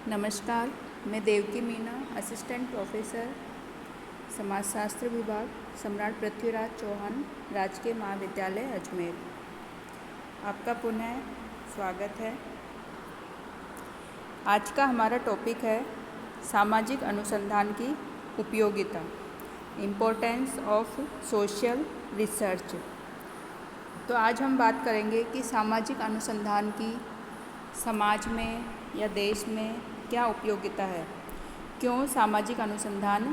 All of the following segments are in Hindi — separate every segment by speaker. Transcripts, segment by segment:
Speaker 1: नमस्कार, मैं देवकी मीना, असिस्टेंट प्रोफेसर समाजशास्त्र विभाग, सम्राट पृथ्वीराज चौहान राजकीय महाविद्यालय अजमेर। आपका पुनः स्वागत है। आज का हमारा टॉपिक है सामाजिक अनुसंधान की उपयोगिता, इम्पोर्टेंस ऑफ सोशल रिसर्च। तो आज हम बात करेंगे कि सामाजिक अनुसंधान की समाज में या देश में क्या उपयोगिता है, क्यों सामाजिक अनुसंधान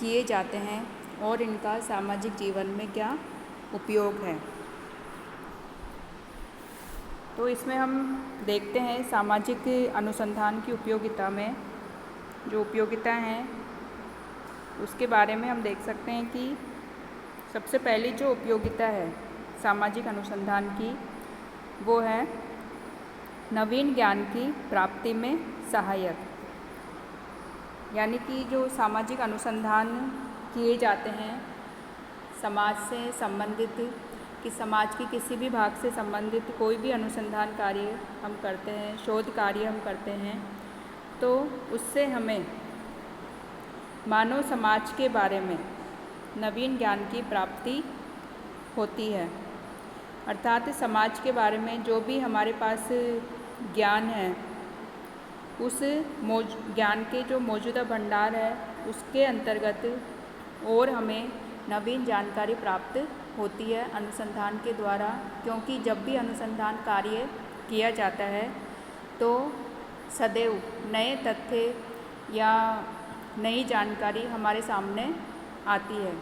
Speaker 1: किए जाते हैं और इनका सामाजिक जीवन में क्या उपयोग है। तो इसमें हम देखते हैं सामाजिक अनुसंधान की उपयोगिता में जो उपयोगिता हैं उसके बारे में हम देख सकते हैं कि सबसे पहली जो उपयोगिता है सामाजिक अनुसंधान की वो है नवीन ज्ञान की प्राप्ति में सहायक। यानी कि जो सामाजिक अनुसंधान किए जाते हैं समाज से संबंधित कि समाज की किसी भी भाग से संबंधित कोई भी अनुसंधान कार्य हम करते हैं, शोध कार्य हम करते हैं, तो उससे हमें मानव समाज के बारे में नवीन ज्ञान की प्राप्ति होती है। अर्थात समाज के बारे में जो भी हमारे पास ज्ञान है उस ज्ञान के जो मौजूदा भंडार है उसके अंतर्गत और हमें नवीन जानकारी प्राप्त होती है अनुसंधान के द्वारा। क्योंकि जब भी अनुसंधान कार्य किया जाता है तो सदैव नए तथ्य या नई जानकारी हमारे सामने आती है।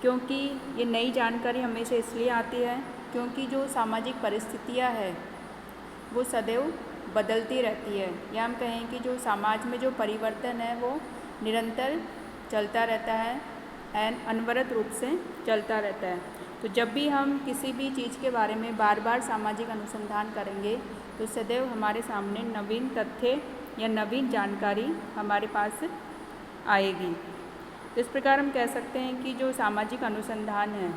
Speaker 1: क्योंकि ये नई जानकारी हमेशा इसलिए आती है क्योंकि जो सामाजिक परिस्थितियाँ है वो सदैव बदलती रहती है, या हम कहें कि जो समाज में जो परिवर्तन है वो निरंतर चलता रहता है एंड अनवरत रूप से चलता रहता है। तो जब भी हम किसी भी चीज़ के बारे में बार बार सामाजिक अनुसंधान करेंगे तो सदैव हमारे सामने नवीन तथ्य या नवीन जानकारी हमारे पास आएगी। तो इस प्रकार हम कह सकते हैं कि जो सामाजिक अनुसंधान है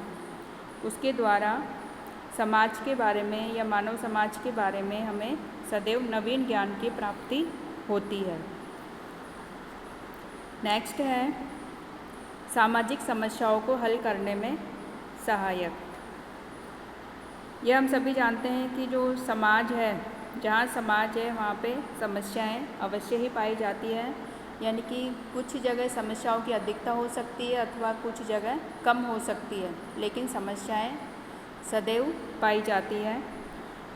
Speaker 1: उसके द्वारा समाज के बारे में या मानव समाज के बारे में हमें सदैव नवीन ज्ञान की प्राप्ति होती है। नेक्स्ट है सामाजिक समस्याओं को हल करने में सहायक। यह हम सभी जानते हैं कि जो समाज है, जहाँ समाज है वहाँ पे समस्याएं अवश्य ही पाई जाती है। यानी कि कुछ जगह समस्याओं की अधिकता हो सकती है अथवा कुछ जगह कम हो सकती है, लेकिन समस्याएं सदैव पाई जाती है।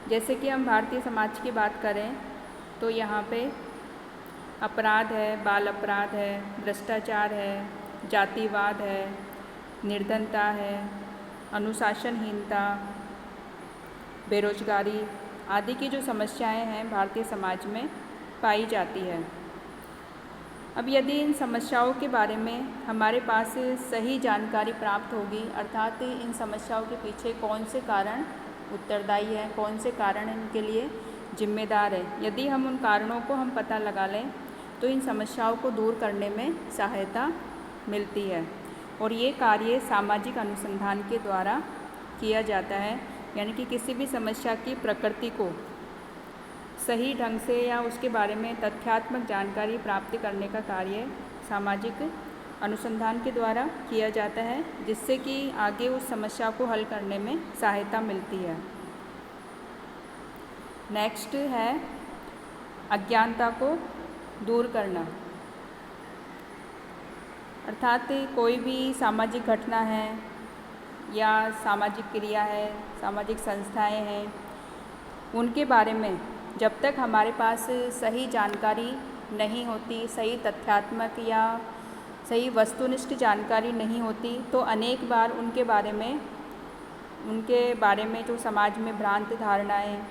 Speaker 1: जैसे कि हम भारतीय समाज की बात करें तो यहाँ पे अपराध है, बाल अपराध है, भ्रष्टाचार है, जातिवाद है, निर्धनता है, अनुशासनहीनता, बेरोजगारी आदि की जो समस्याएं हैं भारतीय समाज में पाई जाती है। अब यदि इन समस्याओं के बारे में हमारे पास सही जानकारी प्राप्त होगी, अर्थात इन समस्याओं के पीछे कौन से कारण उत्तरदायी है, कौन से कारण इनके लिए जिम्मेदार है, यदि हम उन कारणों को हम पता लगा लें तो इन समस्याओं को दूर करने में सहायता मिलती है। और ये कार्य सामाजिक अनुसंधान के द्वारा किया जाता है। यानी कि किसी भी समस्या की प्रकृति को सही ढंग से या उसके बारे में तथ्यात्मक जानकारी प्राप्त करने का कार्य सामाजिक अनुसंधान के द्वारा किया जाता है, जिससे कि आगे उस समस्या को हल करने में सहायता मिलती है। नेक्स्ट है अज्ञानता को दूर करना। अर्थात कोई भी सामाजिक घटना है या सामाजिक क्रिया है, सामाजिक संस्थाएं हैं, उनके बारे में जब तक हमारे पास सही जानकारी नहीं होती, सही तथ्यात्मक या सही वस्तुनिष्ठ जानकारी नहीं होती, तो अनेक बार उनके बारे में जो समाज में भ्रांत धारणाएं,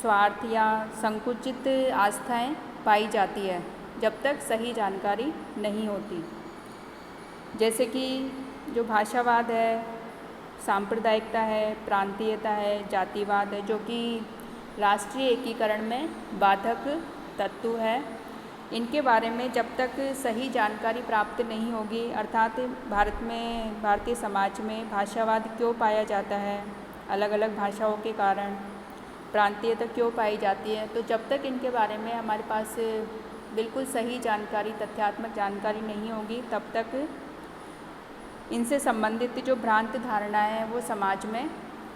Speaker 1: स्वार्थ या संकुचित आस्थाएं पाई जाती है जब तक सही जानकारी नहीं होती। जैसे कि जो भाषावाद है, सांप्रदायिकता है, प्रांतीयता है, जातिवाद है, जो कि राष्ट्रीय एकीकरण में बाधक तत्व है, इनके बारे में जब तक सही जानकारी प्राप्त नहीं होगी, अर्थात भारतीय समाज में भाषावाद क्यों पाया जाता है, अलग अलग भाषाओं के कारण प्रांतीयता क्यों पाई जाती है, तो जब तक इनके बारे में हमारे पास बिल्कुल सही जानकारी, तथ्यात्मक जानकारी नहीं होगी, तब तक इनसे संबंधित जो भ्रांत धारणाएं हैं वो समाज में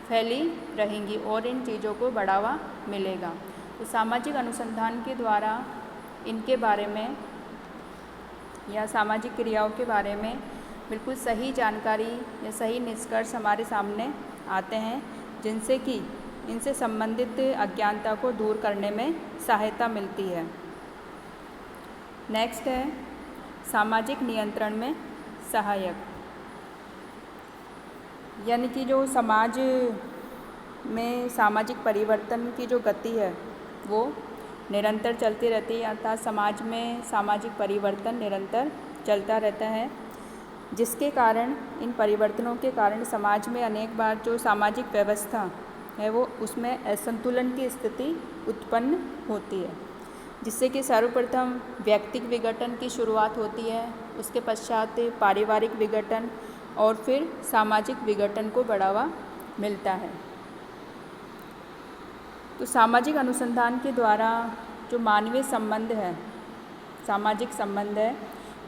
Speaker 1: फैली रहेंगी और इन चीज़ों को बढ़ावा मिलेगा। तो सामाजिक अनुसंधान के द्वारा इनके बारे में या सामाजिक क्रियाओं के बारे में बिल्कुल सही जानकारी या सही निष्कर्ष हमारे सामने आते हैं, जिनसे कि इनसे संबंधित अज्ञानता को दूर करने में सहायता मिलती है। नेक्स्ट है सामाजिक नियंत्रण में सहायक, यानी कि जो समाज में सामाजिक परिवर्तन की जो गति है वो निरंतर चलती रहती है, अर्थात समाज में सामाजिक परिवर्तन निरंतर चलता रहता है, जिसके कारण इन परिवर्तनों के कारण समाज में अनेक बार जो सामाजिक व्यवस्था है वो उसमें असंतुलन की स्थिति उत्पन्न होती है, जिससे कि सर्वप्रथम व्यक्तिगत विघटन की शुरुआत होती है, उसके पश्चात पारिवारिक विघटन और फिर सामाजिक विघटन को बढ़ावा मिलता है। तो सामाजिक अनुसंधान के द्वारा जो मानवीय संबंध है, सामाजिक संबंध है,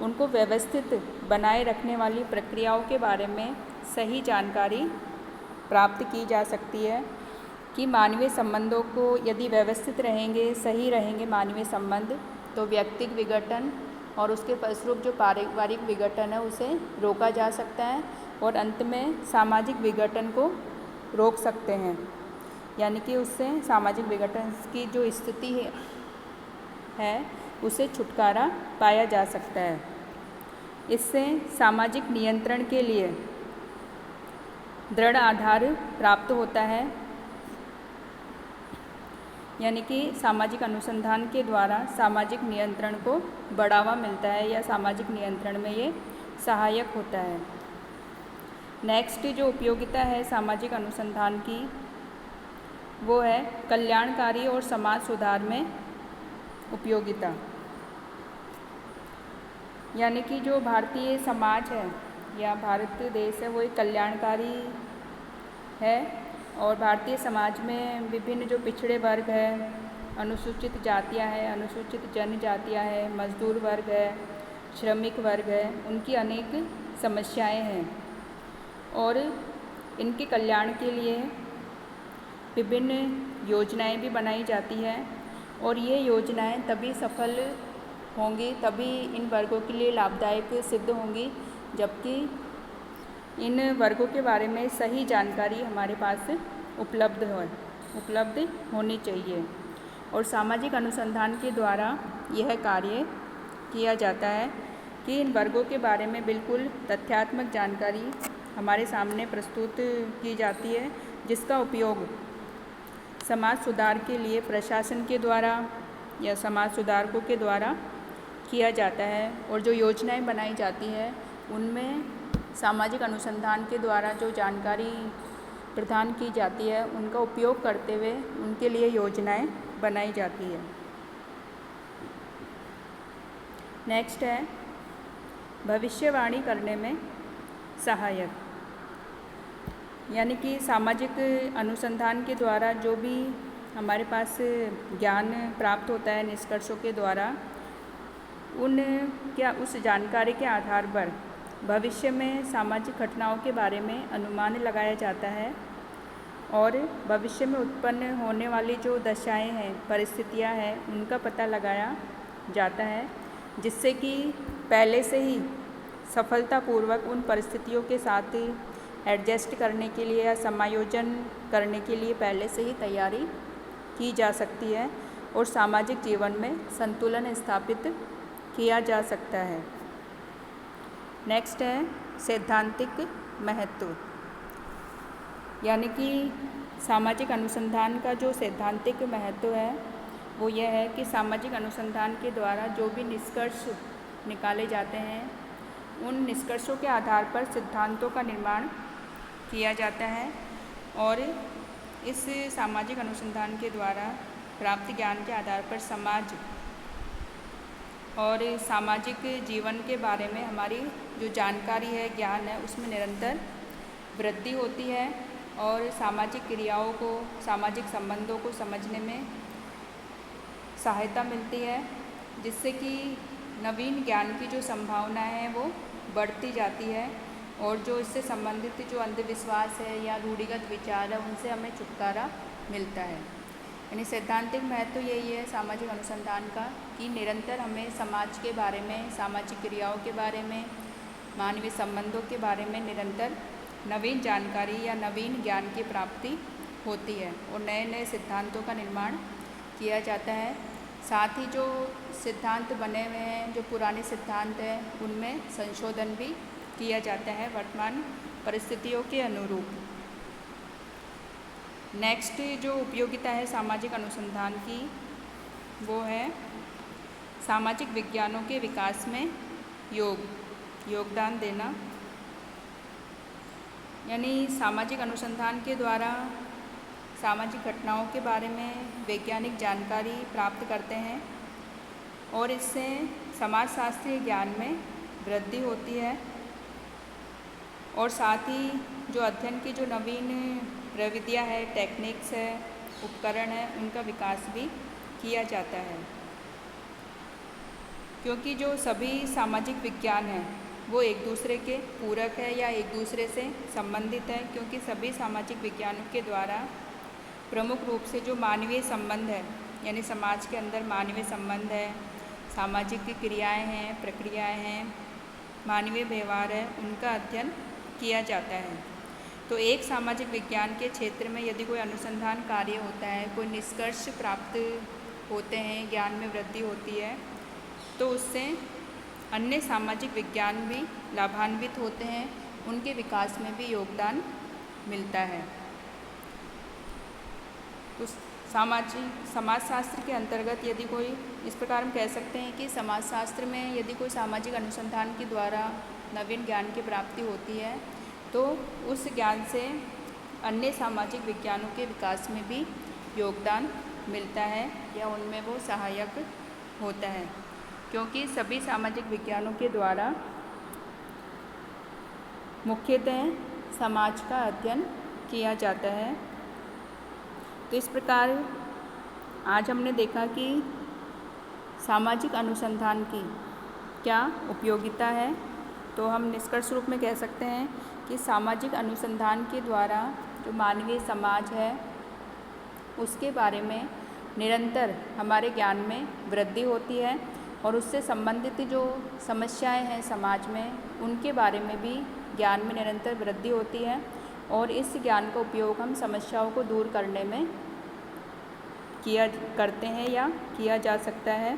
Speaker 1: उनको व्यवस्थित बनाए रखने वाली प्रक्रियाओं के बारे में सही जानकारी प्राप्त की जा सकती है कि मानवीय संबंधों को यदि व्यवस्थित रहेंगे, सही रहेंगे मानवीय संबंध, तो व्यक्तिगत विघटन और उसके फलस्वरूप जो पारिवारिक विघटन है उसे रोका जा सकता है और अंत में सामाजिक विघटन को रोक सकते हैं, यानी कि उससे सामाजिक विघटन की जो स्थिति है उसे छुटकारा पाया जा सकता है। इससे सामाजिक नियंत्रण के लिए दृढ़ आधार प्राप्त होता है, यानी कि सामाजिक अनुसंधान के द्वारा सामाजिक नियंत्रण को बढ़ावा मिलता है या सामाजिक नियंत्रण में ये सहायक होता है। नेक्स्ट जो उपयोगिता है सामाजिक अनुसंधान की वो है कल्याणकारी और समाज सुधार में उपयोगिता, यानी कि जो भारतीय समाज है या भारत देश है वो एक कल्याणकारी है और भारतीय समाज में विभिन्न जो पिछड़े वर्ग है, अनुसूचित जातियां हैं, अनुसूचित जनजातियां हैं, मजदूर वर्ग है, श्रमिक वर्ग है, उनकी अनेक समस्याएं हैं और इनके कल्याण के लिए विभिन्न योजनाएं भी बनाई जाती हैं और ये योजनाएं तभी सफल होंगी, तभी इन वर्गों के लिए लाभदायक सिद्ध होंगी जबकि इन वर्गों के बारे में सही जानकारी हमारे पास उपलब्ध होनी चाहिए। और सामाजिक अनुसंधान के द्वारा यह कार्य किया जाता है कि इन वर्गों के बारे में बिल्कुल तथ्यात्मक जानकारी हमारे सामने प्रस्तुत की जाती है, जिसका उपयोग समाज सुधार के लिए प्रशासन के द्वारा या समाज सुधारकों के द्वारा किया जाता है और जो योजनाएं बनाई जाती है उनमें सामाजिक अनुसंधान के द्वारा जो जानकारी प्रदान की जाती है उनका उपयोग करते हुए उनके लिए योजनाएं बनाई जाती है। नेक्स्ट है भविष्यवाणी करने में सहायक, यानी कि सामाजिक अनुसंधान के द्वारा जो भी हमारे पास ज्ञान प्राप्त होता है निष्कर्षों के द्वारा उस जानकारी के आधार पर भविष्य में सामाजिक घटनाओं के बारे में अनुमान लगाया जाता है और भविष्य में उत्पन्न होने वाली जो दशाएं हैं, परिस्थितियां हैं, उनका पता लगाया जाता है, जिससे कि पहले से ही सफलतापूर्वक उन परिस्थितियों के साथ एडजस्ट करने के लिए या समायोजन करने के लिए पहले से ही तैयारी की जा सकती है और सामाजिक जीवन में संतुलन स्थापित किया जा सकता है। नेक्स्ट है सैद्धांतिक महत्व, यानी कि सामाजिक अनुसंधान का जो सैद्धांतिक महत्व है वो यह है कि सामाजिक अनुसंधान के द्वारा जो भी निष्कर्ष निकाले जाते हैं उन निष्कर्षों के आधार पर सिद्धांतों का निर्माण किया जाता है और इस सामाजिक अनुसंधान के द्वारा प्राप्त ज्ञान के आधार पर समाज और सामाजिक जीवन के बारे में हमारी जो जानकारी है, ज्ञान है, उसमें निरंतर वृद्धि होती है और सामाजिक क्रियाओं को, सामाजिक संबंधों को समझने में सहायता मिलती है जिससे कि नवीन ज्ञान की जो संभावना है वो बढ़ती जाती है और जो इससे संबंधित जो अंधविश्वास है या रूढ़िगत विचार है उनसे हमें छुटकारा मिलता है। यानी सैद्धांतिक महत्व यही है सामाजिक अनुसंधान का कि निरंतर हमें समाज के बारे में, सामाजिक क्रियाओं के बारे में, मानवीय संबंधों के बारे में निरंतर नवीन जानकारी या नवीन ज्ञान की प्राप्ति होती है और नए नए सिद्धांतों का निर्माण किया जाता है। साथ ही जो सिद्धांत बने हुए हैं, जो पुराने सिद्धांत हैं, उनमें संशोधन भी किया जाता है वर्तमान परिस्थितियों के अनुरूप। नेक्स्ट जो उपयोगिता है सामाजिक अनुसंधान की वो है सामाजिक विज्ञानों के विकास में योगदान देना। यानी सामाजिक अनुसंधान के द्वारा सामाजिक घटनाओं के बारे में वैज्ञानिक जानकारी प्राप्त करते हैं और इससे समाजशास्त्रीय ज्ञान में वृद्धि होती है और साथ ही जो अध्ययन की जो नवीन प्रविधियाँ है, टेक्निक्स है, उपकरण है, उनका विकास भी किया जाता है। क्योंकि जो सभी सामाजिक विज्ञान हैं वो एक दूसरे के पूरक है या एक दूसरे से संबंधित है, क्योंकि सभी सामाजिक विज्ञानों के द्वारा प्रमुख रूप से जो मानवीय संबंध है, यानी समाज के अंदर मानवीय संबंध है, सामाजिक क्रियाएं हैं, प्रक्रियाएं हैं, मानवीय व्यवहार है, उनका अध्ययन किया जाता है। तो एक सामाजिक विज्ञान के क्षेत्र में यदि कोई अनुसंधान कार्य होता है, कोई निष्कर्ष प्राप्त होते हैं, ज्ञान में वृद्धि होती है, तो उससे अन्य सामाजिक विज्ञान भी लाभान्वित होते हैं, उनके विकास में भी योगदान मिलता है। तो समाजशास्त्र के अंतर्गत यदि कोई, इस प्रकार हम कह सकते हैं कि समाजशास्त्र में यदि कोई सामाजिक अनुसंधान के द्वारा नवीन ज्ञान की प्राप्ति होती है तो उस ज्ञान से अन्य सामाजिक विज्ञानों के विकास में भी योगदान मिलता है या उनमें वो सहायक होता है, क्योंकि सभी सामाजिक विज्ञानों के द्वारा मुख्यतः समाज का अध्ययन किया जाता है। तो इस प्रकार आज हमने देखा कि सामाजिक अनुसंधान की क्या उपयोगिता है। तो हम निष्कर्ष रूप में कह सकते हैं कि सामाजिक अनुसंधान के द्वारा जो मानवीय समाज है उसके बारे में निरंतर हमारे ज्ञान में वृद्धि होती है और उससे संबंधित जो समस्याएं हैं समाज में, उनके बारे में भी ज्ञान में निरंतर वृद्धि होती है और इस ज्ञान का उपयोग हम समस्याओं को दूर करने में करते हैं या किया जा सकता है।